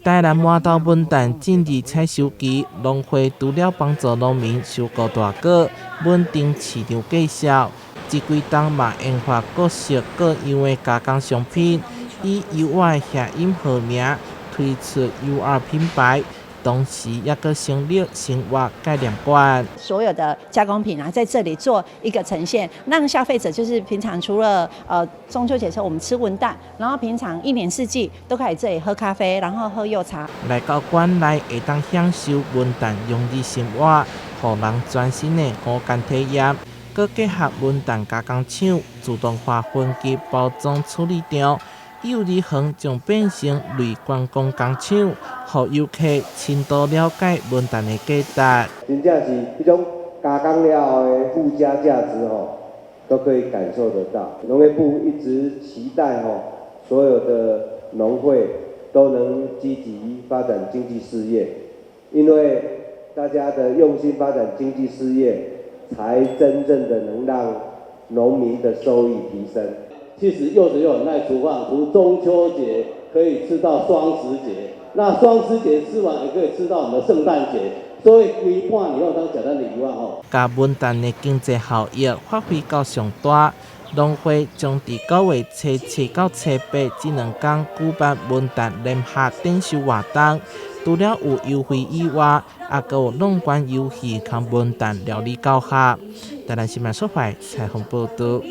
台南麻豆文旦种植采收期，农会除了帮助农民收购大果，稳定市场价销，这几档嘛研发各式各样的加工商品，以优雅的谐音号名推出 UR 品牌。同时也个成立生活概念馆，所有的加工品在这里做一个呈现，让消费者就是平常除了中秋节时候我们吃文旦，然后平常一年四季都可以这里喝咖啡，然后喝柚茶。来到馆内会当享受文旦用的生活，让人专心的好感体验。佮结合文旦加工厂自动化分级包装处理场。幼儿园将变成类观光工厂，让游客深度了解文旦的价值。真正是这种加工了后的附加价值都可以感受得到。农业部一直期待所有的农会都能积极发展经济事业，因为大家的用心发展经济事业，才真正的能让农民的收益提升。其实柚子又很耐储放，除中秋节可以吃到双十节，那双十节吃完也可以吃到我们的圣诞节，所以规半以后当简单的遗忘把文旦的经济效益发挥到上大，农会将伫9月初7到初8这2天举办文旦联合展售活动，除了有优惠以外，也阁有农馆游戏和文旦料理教学。台南新闻所在采访报道。